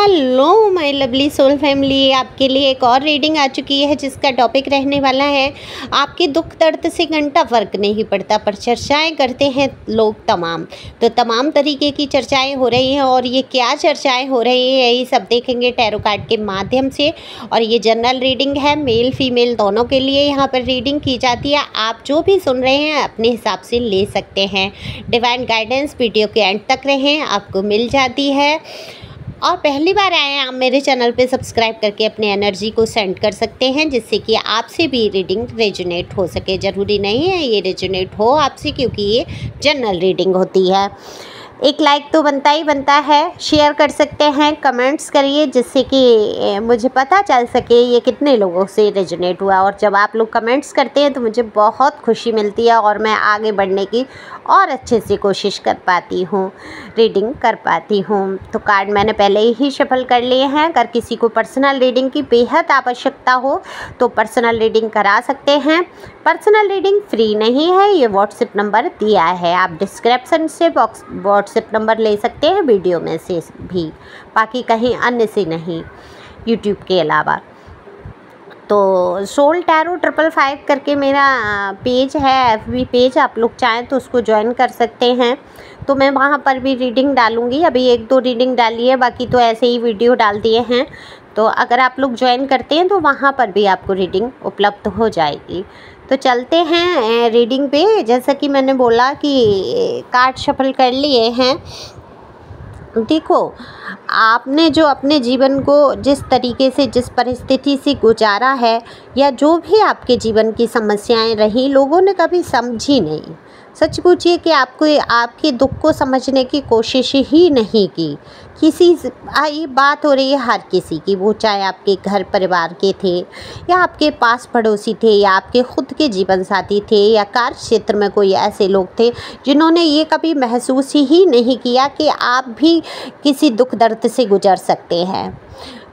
Hello my lovely soul family, आपके लिए एक और रीडिंग आ चुकी है जिसका टॉपिक रहने वाला है आपके दुख दर्द से घंटा फ़र्क नहीं पड़ता पर चर्चाएं करते हैं लोग तमाम। तो तमाम तरीके की चर्चाएं हो रही हैं और ये क्या चर्चाएं हो रही है यही सब देखेंगे टैरो कार्ड के माध्यम से। और ये जनरल रीडिंग है, मेल फीमेल दोनों के लिए यहाँ पर रीडिंग की जाती है। आप जो भी सुन रहे हैं अपने हिसाब से ले सकते हैं। डिवाइन गाइडेंस वीडियो के एंड तक रहें, आपको मिल जाती है। और पहली बार आए हैं आप मेरे चैनल पे सब्सक्राइब करके अपने एनर्जी को सेंड कर सकते हैं जिससे कि आपसे भी रीडिंग रेजोनेट हो सके। ज़रूरी नहीं है ये रेजोनेट हो आपसे, क्योंकि ये जनरल रीडिंग होती है। एक लाइक तो बनता ही बनता है, शेयर कर सकते हैं, कमेंट्स करिए जिससे कि मुझे पता चल सके ये कितने लोगों से रेजोनेट हुआ। और जब आप लोग कमेंट्स करते हैं तो मुझे बहुत खुशी मिलती है और मैं आगे बढ़ने की और अच्छे से कोशिश कर पाती हूँ, रीडिंग कर पाती हूँ। तो कार्ड मैंने पहले ही शफल कर लिए हैं। अगर किसी को पर्सनल रीडिंग की बेहद आवश्यकता हो तो पर्सनल रीडिंग करा सकते हैं। पर्सनल रीडिंग फ्री नहीं है, ये व्हाट्सएप नंबर दिया है, आप डिस्क्रिप्शन से व्हाट्सएप नंबर ले सकते हैं, वीडियो में से भी, बाकी कहीं अन्य से नहीं, यूट्यूब के अलावा। तो सोल टैरो 555 करके मेरा पेज है, FB पेज, आप लोग चाहें तो उसको ज्वाइन कर सकते हैं। तो मैं वहाँ पर भी रीडिंग डालूँगी, अभी 1-2 रीडिंग डाली है, बाकी तो ऐसे ही वीडियो डाल दिए हैं। तो अगर आप लोग ज्वाइन करते हैं तो वहाँ पर भी आपको रीडिंग उपलब्ध हो जाएगी। तो चलते हैं रीडिंग पे। जैसा कि मैंने बोला कि कार्ड शफल कर लिए हैं। देखो, आपने जो अपने जीवन को जिस तरीके से, जिस परिस्थिति से गुजारा है, या जो भी आपके जीवन की समस्याएं रही, लोगों ने कभी समझी नहीं। सच पूछिए कि आपको आपके दुख को समझने की कोशिश ही नहीं की। ये बात हो रही है हर किसी की, वो चाहे आपके घर परिवार के थे, या आपके पास पड़ोसी थे, या आपके खुद के जीवन साथी थे, या कार्य क्षेत्र में कोई ऐसे लोग थे जिन्होंने ये कभी महसूस ही नहीं किया कि आप भी किसी दुख दर्द से गुजर सकते हैं।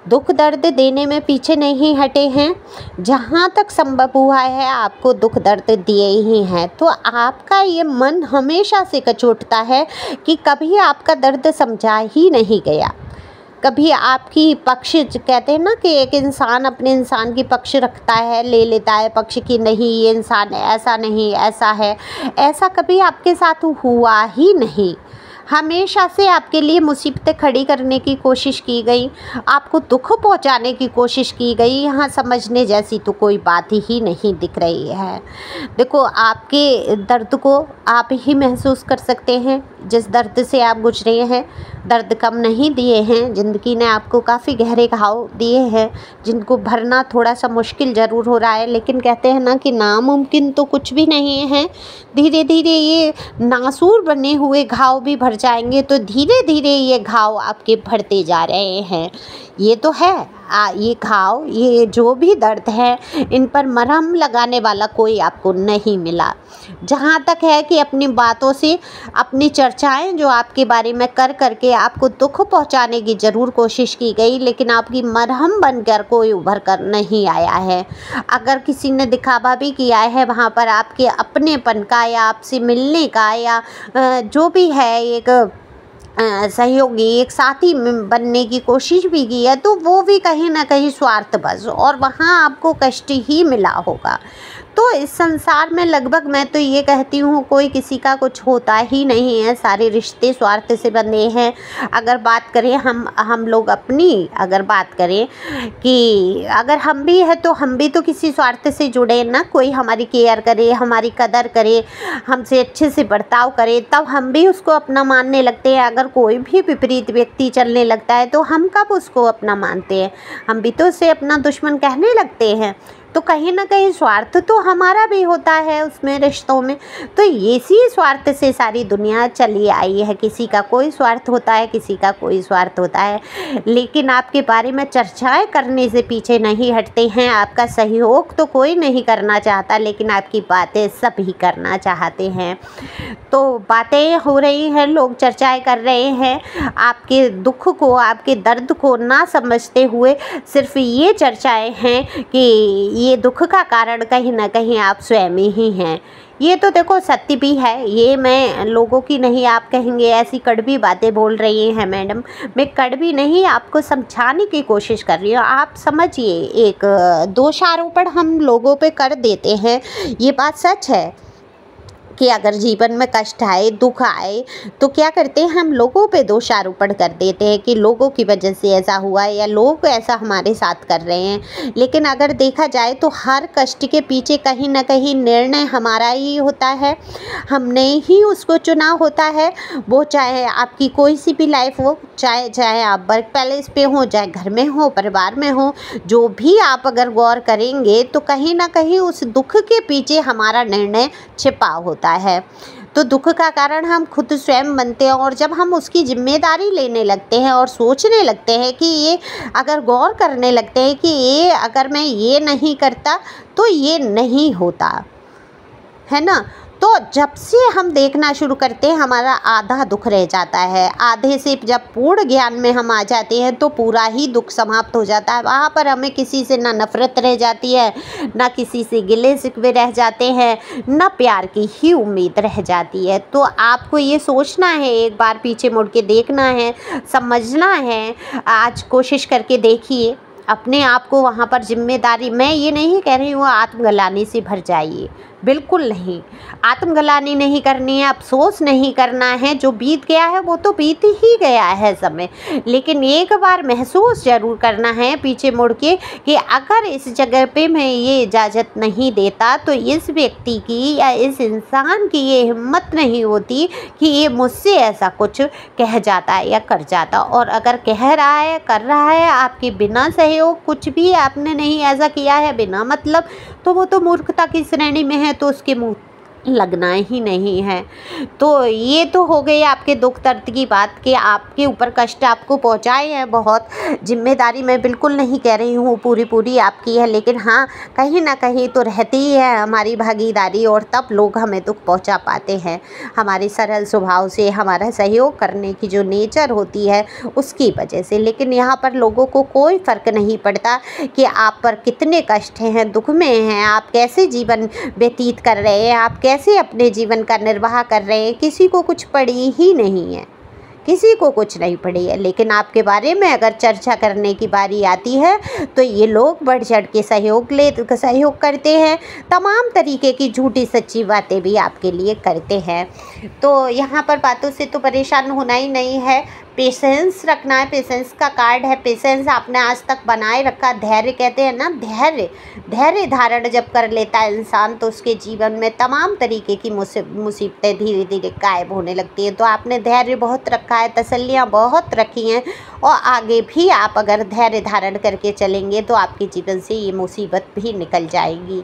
दुख दर्द देने में पीछे नहीं हटे हैं, जहाँ तक संभव हुआ है आपको दुख दर्द दिए ही हैं। तो आपका ये मन हमेशा से कचोटता है कि कभी आपका दर्द समझा ही नहीं गया, कभी आपकी पक्ष, कहते हैं ना कि एक इंसान अपने इंसान की पक्ष रखता है, ले लेता है पक्ष की, नहीं ये इंसान ऐसा नहीं ऐसा है, ऐसा कभी आपके साथ हुआ ही नहीं। हमेशा से आपके लिए मुसीबतें खड़ी करने की कोशिश की गई, आपको दुख पहुंचाने की कोशिश की गई। यहाँ समझने जैसी तो कोई बात ही नहीं दिख रही है। देखो, आपके दर्द को आप ही महसूस कर सकते हैं, जिस दर्द से आप गुजरे हैं। दर्द कम नहीं दिए हैं, ज़िंदगी ने आपको काफ़ी गहरे घाव दिए हैं जिनको भरना थोड़ा सा मुश्किल ज़रूर हो रहा है, लेकिन कहते हैं ना कि नामुमकिन तो कुछ भी नहीं है। धीरे धीरे ये नासूर बने हुए घाव भी भर जाएंगे, तो धीरे धीरे ये घाव आपके भरते जा रहे हैं। ये तो है, ये घाव, ये जो भी दर्द है, इन पर मरहम लगाने वाला कोई आपको नहीं मिला। जहाँ तक है कि अपनी बातों से, अपनी चर्चाएं जो आपके बारे में कर करके आपको दुख पहुँचाने की ज़रूर कोशिश की गई, लेकिन आपकी मरहम बनकर कोई उभर कर नहीं आया है। अगर किसी ने दिखावा भी किया है वहाँ पर आपके अपनेपन का, या आपसे मिलने का, या जो भी है एक सहयोगी, एक साथी बनने की कोशिश भी की है, तो वो भी कहीं ना कहीं स्वार्थवश, और वहाँ आपको कष्ट ही मिला होगा। तो इस संसार में लगभग मैं तो ये कहती हूँ कोई किसी का कुछ होता ही नहीं है, सारे रिश्ते स्वार्थ से बंधे हैं। अगर बात करें हम लोग अपनी, अगर बात करें कि अगर हम भी है तो हम भी तो किसी स्वार्थ से जुड़े ना, कोई हमारी केयर करे, हमारी कदर करे, हमसे अच्छे से बर्ताव करे, तब हम भी उसको अपना मानने लगते हैं। अगर कोई भी विपरीत व्यक्ति चलने लगता है तो हम कब उसको अपना मानते हैं, हम भी तो उसे अपना दुश्मन कहने लगते हैं। तो कहीं ना कहीं स्वार्थ तो हमारा भी होता है उसमें, रिश्तों में। तो इसी स्वार्थ से सारी दुनिया चली आई है, किसी का कोई स्वार्थ होता है, किसी का कोई स्वार्थ होता है, लेकिन आपके बारे में चर्चाएं करने से पीछे नहीं हटते हैं। आपका सहयोग तो कोई नहीं करना चाहता, लेकिन आपकी बातें सभी करना चाहते हैं। तो बातें हो रही हैं, लोग चर्चाएं कर रहे हैं, आपके दुख को, आपके दर्द को ना समझते हुए सिर्फ ये चर्चाएं हैं कि ये दुख का कारण कहीं ना कहीं आप स्वयं ही हैं। ये तो देखो सत्य भी है, ये मैं लोगों की नहीं, आप कहेंगे ऐसी कड़वी बातें बोल रही हैं मैडम। मैं कड़वी नहीं, आपको समझाने की कोशिश कर रही हूँ। आप समझिए, एक दोषारोपण हम लोगों पे कर देते हैं। ये बात सच है कि अगर जीवन में कष्ट आए, दुख आए, तो क्या करते हैं, हम लोगों पे दोषारोपण कर देते हैं कि लोगों की वजह से ऐसा हुआ है या लोग ऐसा हमारे साथ कर रहे हैं। लेकिन अगर देखा जाए तो हर कष्ट के पीछे कहीं ना कहीं निर्णय हमारा ही होता है, हमने ही उसको चुना होता है। वो चाहे आपकी कोई सी भी लाइफ हो, चाहे आप वर्क पैलेस पे हो, चाहे घर में हो, परिवार में हो, जो भी आप अगर गौर करेंगे तो कहीं ना कहीं उस दुख के पीछे हमारा निर्णय छिपा होता है। तो दुख का कारण हम खुद स्वयं बनते हैं, और जब हम उसकी जिम्मेदारी लेने लगते हैं और सोचने लगते हैं कि ये, अगर गौर करने लगते हैं कि ये अगर मैं ये नहीं करता तो ये नहीं होता, है ना, तो जब से हम देखना शुरू करते हैं हमारा आधा दुख रह जाता है। आधे से जब पूर्ण ज्ञान में हम आ जाते हैं तो पूरा ही दुख समाप्त हो जाता है। वहाँ पर हमें किसी से ना नफरत रह जाती है, ना किसी से गिले शिकवे रह जाते हैं, ना प्यार की ही उम्मीद रह जाती है। तो आपको ये सोचना है, एक बार पीछे मुड़ के देखना है, समझना है। आज कोशिश करके देखिए, अपने आप को वहाँ पर जिम्मेदारी, मैं ये नहीं कह रही हूँ आत्मग्लानि से भर जाइए, बिल्कुल नहीं, आत्मग्लानि नहीं करनी है, अफसोस नहीं करना है। जो बीत गया है वो तो बीत ही गया है समय, लेकिन एक बार महसूस ज़रूर करना है पीछे मुड़ के कि अगर इस जगह पे मैं ये इजाज़त नहीं देता तो इस व्यक्ति की या इस इंसान की ये हिम्मत नहीं होती कि ये मुझसे ऐसा कुछ कह जाता या कर जाता। और अगर कह रहा है, कर रहा है आपके बिना सहयोग, कुछ भी आपने नहीं ऐसा किया है बिना मतलब, तो वो तो मूर्खता की श्रेणी में है, तो उसके मुंह लगना ही नहीं है। तो ये तो हो गई आपके दुख दर्द की बात कि आपके ऊपर कष्ट आपको पहुंचाए हैं बहुत। जिम्मेदारी मैं बिल्कुल नहीं कह रही हूँ पूरी आपकी है, लेकिन हाँ कहीं ना कहीं तो रहती ही है हमारी भागीदारी, और तब लोग हमें दुख पहुंचा पाते हैं। हमारे सरल स्वभाव से, हमारा सहयोग करने की जो नेचर होती है उसकी वजह से। लेकिन यहाँ पर लोगों को कोई फ़र्क नहीं पड़ता कि आप पर कितने कष्ट हैं, दुख में हैं, आप कैसे जीवन व्यतीत कर रहे हैं, आप कैसे अपने जीवन का निर्वाह कर रहे हैं, किसी को कुछ पड़ी ही नहीं है, किसी को कुछ नहीं पड़ी है। लेकिन आपके बारे में अगर चर्चा करने की बारी आती है तो ये लोग बढ़ चढ़ के सहयोग करते हैं, तमाम तरीके की झूठी सच्ची बातें भी आपके लिए करते हैं। तो यहाँ पर बातों से तो परेशान होना ही नहीं है, पेशेंस रखना है, पेशेंस का कार्ड है, पेशेंस आपने आज तक बनाए रखा। धैर्य कहते हैं ना, धैर्य धारण जब कर लेता है इंसान तो उसके जीवन में तमाम तरीके की मुसीबतें धीरे धीरे गायब होने लगती हैं। तो आपने धैर्य बहुत रखा है, तसल्लियाँ बहुत रखी हैं, और आगे भी आप अगर धैर्य धारण करके चलेंगे तो आपके जीवन से ये मुसीबत भी निकल जाएगी।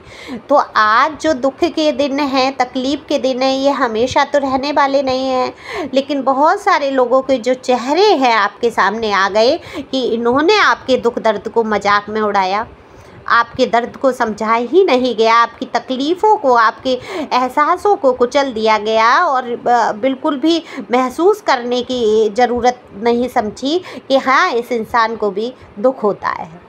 तो आज जो दुख के दिन हैं, तकलीफ़ के दिन हैं, ये हमेशा तो रहने वाले नहीं हैं। लेकिन बहुत सारे लोगों के जो चेहरे हैं आपके सामने आ गए कि इन्होंने आपके दुख दर्द को मजाक में उड़ाया, आपके दर्द को समझा ही नहीं गया, आपकी तकलीफ़ों को, आपके एहसासों को कुचल दिया गया, और बिल्कुल भी महसूस करने की ज़रूरत नहीं समझी कि हाँ इस इंसान को भी दुख होता है।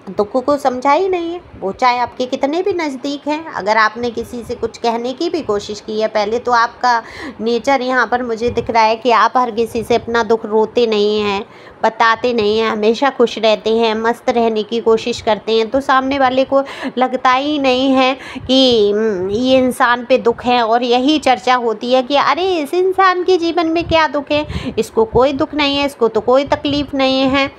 दुख को समझा ही नहीं है, वो चाहे आपके कितने भी नज़दीक हैं। अगर आपने किसी से कुछ कहने की भी कोशिश की है, पहले तो आपका नेचर यहाँ पर मुझे दिख रहा है कि आप हर किसी से अपना दुख रोते नहीं हैं, बताते नहीं हैं, हमेशा खुश रहते हैं, मस्त रहने की कोशिश करते हैं। तो सामने वाले को लगता ही नहीं है कि ये इंसान पे दुख है, और यही चर्चा होती है कि अरे इस इंसान के जीवन में क्या दुख है, इसको कोई दुख नहीं है, इसको तो कोई तकलीफ़ नहीं है,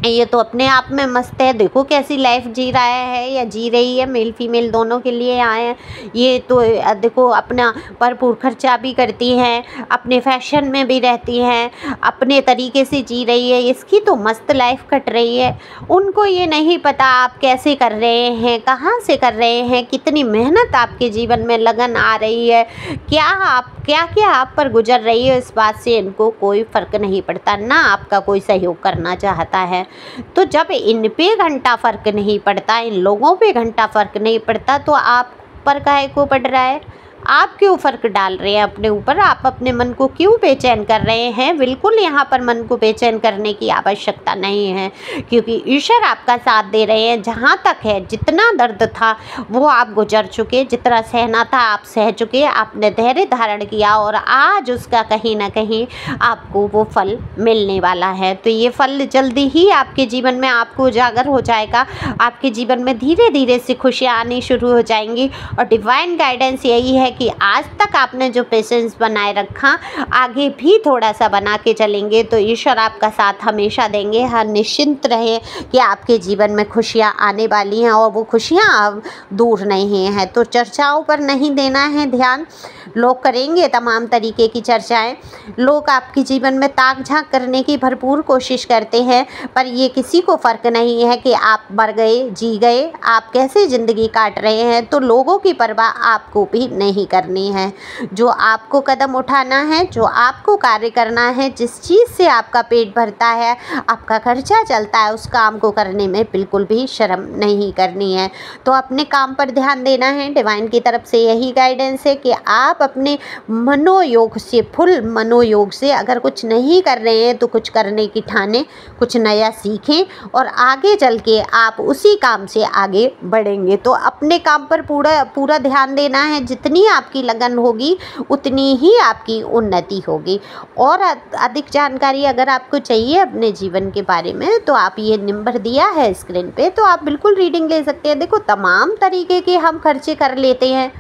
ये तो अपने आप में मस्त है, देखो कैसी लाइफ जी रहा है या जी रही है, मेल फीमेल दोनों के लिए आए हैं। ये तो देखो अपना भरपूर खर्चा भी करती हैं, अपने फैशन में भी रहती हैं, अपने तरीके से जी रही है, इसकी तो मस्त लाइफ कट रही है। उनको ये नहीं पता आप कैसे कर रहे हैं, कहाँ से कर रहे हैं, कितनी मेहनत आपके जीवन में लगन आ रही है, क्या आप पर गुजर रही है, इस बात से इनको कोई फ़र्क नहीं पड़ता, ना आपका कोई सहयोग करना चाहता है। तो जब इन पे घंटा फ़र्क नहीं पड़ता, इन लोगों पे घंटा फ़र्क नहीं पड़ता, तो आप पर काहे को पड़ रहा है, आप क्यों फ़र्क डाल रहे हैं अपने ऊपर, आप अपने मन को क्यों बेचैन कर रहे हैं। बिल्कुल यहाँ पर मन को बेचैन करने की आवश्यकता नहीं है, क्योंकि ईश्वर आपका साथ दे रहे हैं। जहाँ तक है, जितना दर्द था वो आप गुजर चुके, जितना सहना था आप सह चुके, आपने धैर्य धारण किया और आज उसका कहीं ना कहीं आपको वो फल मिलने वाला है। तो ये फल जल्दी ही आपके जीवन में आपको उजागर हो जाएगा। आपके जीवन में धीरे धीरे से खुशियाँ आनी शुरू हो जाएंगी। और डिवाइन गाइडेंस यही है कि आज तक आपने जो पेशेंस बनाए रखा, आगे भी थोड़ा सा बना के चलेंगे तो ईश्वर आपका साथ हमेशा देंगे। हर निश्चिंत रहे कि आपके जीवन में खुशियाँ आने वाली हैं और वो खुशियाँ अब दूर नहीं हैं। तो चर्चाओं पर नहीं देना है ध्यान, लोग करेंगे तमाम तरीके की चर्चाएं, लोग आपके जीवन में ताक झांक करने की भरपूर कोशिश करते हैं, पर ये किसी को फ़र्क नहीं है कि आप मर गए, जी गए, आप कैसे ज़िंदगी काट रहे हैं। तो लोगों की परवाह आपको भी नहीं करनी है। जो आपको कदम उठाना है, जो आपको कार्य करना है, जिस चीज़ से आपका पेट भरता है, आपका खर्चा चलता है, उस काम को करने में बिल्कुल भी शर्म नहीं करनी है। तो अपने काम पर ध्यान देना है। डिवाइन की तरफ से यही गाइडेंस है कि आप अपने मनोयोग से, फुल मनोयोग से अगर कुछ नहीं कर रहे हैं तो कुछ करने की ठाने, कुछ नया सीखें और आगे चल के आप उसी काम से आगे बढ़ेंगे। तो अपने काम पर पूरा ध्यान देना है। जितनी आपकी लगन होगी उतनी ही आपकी उन्नति होगी। और अधिक जानकारी अगर आपको चाहिए अपने जीवन के बारे में तो आप ये नंबर दिया है स्क्रीन पे, तो आप बिल्कुल रीडिंग ले सकते हैं। देखो, तमाम तरीके के हम खर्चे कर लेते हैं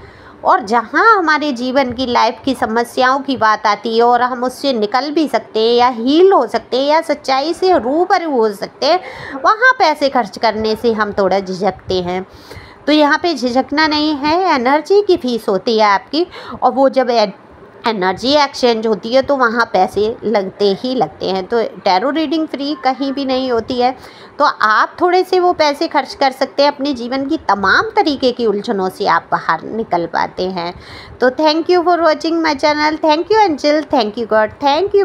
और जहाँ हमारे जीवन की लाइफ की समस्याओं की बात आती है और हम उससे निकल भी सकते हैं या हील हो सकते हैं या सच्चाई से रूबरू हो सकते हैं, वहाँ पैसे खर्च करने से हम थोड़ा झिझकते हैं। तो यहाँ पे झिझकना नहीं है, एनर्जी की फीस होती है आपकी, और वो जब एनर्जी एक्सचेंज होती है तो वहाँ पैसे लगते ही लगते हैं। तो टैरो रीडिंग फ्री कहीं भी नहीं होती है। तो आप थोड़े से वो पैसे खर्च कर सकते हैं, अपने जीवन की तमाम तरीके की उलझनों से आप बाहर निकल पाते हैं। तो thank you for watching my channel. Thank you angel, thank you God, thank you.